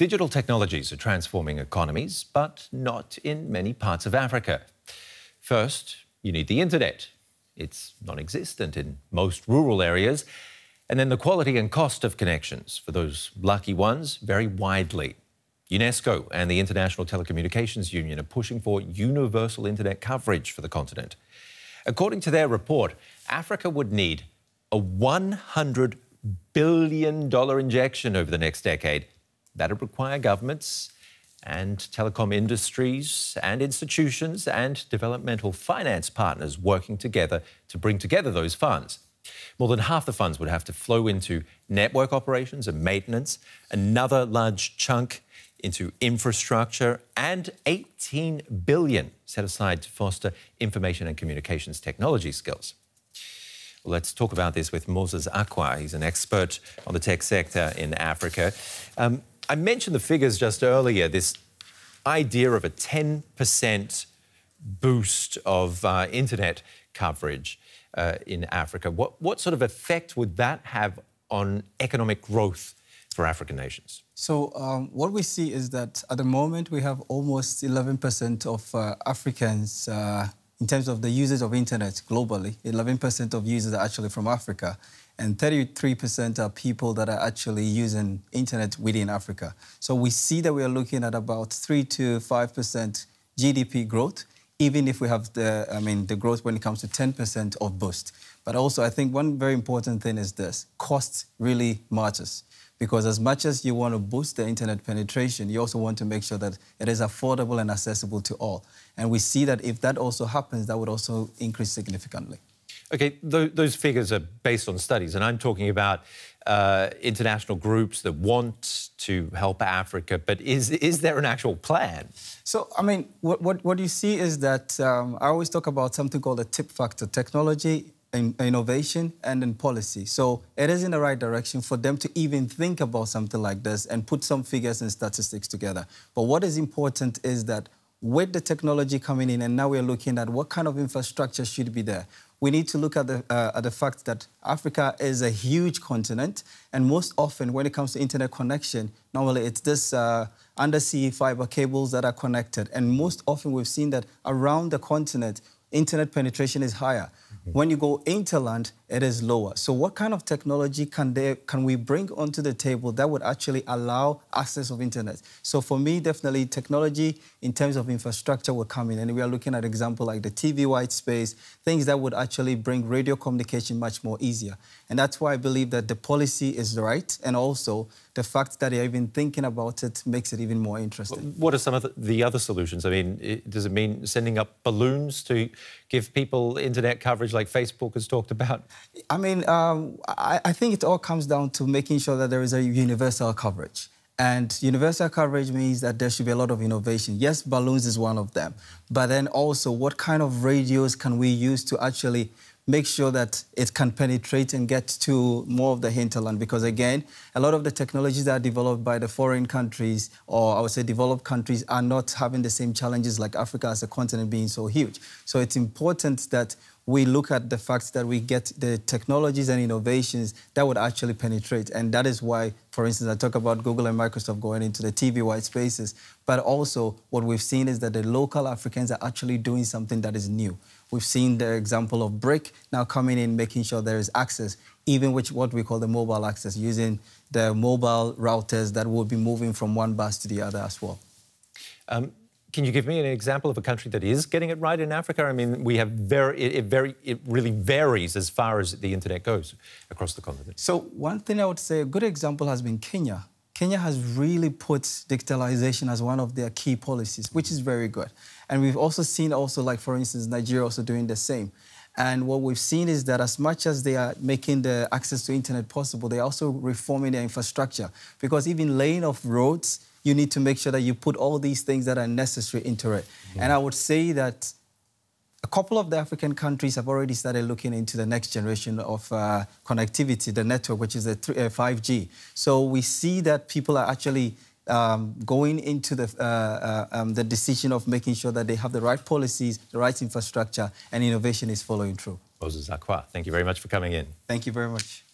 Digital technologies are transforming economies, but not in many parts of Africa. First, you need the internet. It's non-existent in most rural areas. And then the quality and cost of connections, for those lucky ones, vary widely. UNESCO and the International Telecommunications Union are pushing for universal internet coverage for the continent. According to their report, Africa would need a $100 billion injection over the next decade. That would require governments and telecom industries and institutions and developmental finance partners working together to bring together those funds. More than half the funds would have to flow into network operations and maintenance, another large chunk into infrastructure, and $18 billion set aside to foster information and communications technology skills. Well, let's talk about this with Moses Acquah. He's an expert on the tech sector in Africa. I mentioned the figures just earlier, this idea of a 10% boost of internet coverage in Africa. What sort of effect would that have on economic growth for African nations? So what we see is that at the moment we have almost 11% of Africans in terms of the users of internet globally. 11% of users are actually from Africa, and 33% are people that are actually using internet within Africa. So we see that we are looking at about 3 to 5% GDP growth, even if we have the growth when it comes to 10% of boost. But also I think one very important thing is this: cost really matters. Because as much as you want to boost the internet penetration, you also want to make sure that it is affordable and accessible to all. And we see that if that also happens, that would also increase significantly. OK, those figures are based on studies, and I'm talking about international groups that want to help Africa, but is there an actual plan? So, I mean, what you see is that I always talk about something called a tip factor: technology, innovation, and then policy. So it is in the right direction for them to even think about something like this and put some figures and statistics together. But what is important is that with the technology coming in, and now we're looking at what kind of infrastructure should be there, we need to look at the fact that Africa is a huge continent, and most often when it comes to internet connection, normally it's this undersea fiber cables that are connected. And most often we've seen that around the continent, internet penetration is higher. When you go interland, it is lower. So what kind of technology can we bring onto the table that would actually allow access of internet? So for me, definitely technology in terms of infrastructure will come in. And we are looking at example like the TV white space, things that would actually bring radio communication much more easier. And that's why I believe that the policy is right. And also the fact that they're even thinking about it makes it even more interesting. What are some of the other solutions? I mean, does it mean sending up balloons to give people internet coverage like Facebook has talked about? I mean, I think it all comes down to making sure that there is a universal coverage. And universal coverage means that there should be a lot of innovation. Yes, balloons is one of them. But then also, what kind of radios can we use to actually make sure that it can penetrate and get to more of the hinterland? Because again, a lot of the technologies that are developed by the foreign countries, or I would say developed countries, are not having the same challenges like Africa as a continent being so huge. So it's important that we look at the fact that we get the technologies and innovations that would actually penetrate. And that is why, for instance, I talk about Google and Microsoft going into the TV white spaces. But also what we've seen is that the local Africans are actually doing something that is new. We've seen the example of BRIC now coming in, making sure there is access, even with what we call the mobile access, using the mobile routers that will be moving from one bus to the other as well. Can you give me an example of a country that is getting it right in Africa? I mean, we have it really varies as far as the internet goes across the continent. So one thing I would say, a good example has been Kenya. Kenya has really put digitalization as one of their key policies, which is very good. And we've also seen like, for instance, Nigeria also doing the same. And what we've seen is that as much as they are making the access to internet possible, they're also reforming their infrastructure. Because even laying of roads, you need to make sure that you put all these things that are necessary into it. And I would say that a couple of the African countries have already started looking into the next generation of connectivity, the network, which is the 5G. So we see that people are actually going into the decision of making sure that they have the right policies, the right infrastructure, and innovation is following through. Moses Acquah, thank you very much for coming in. Thank you very much.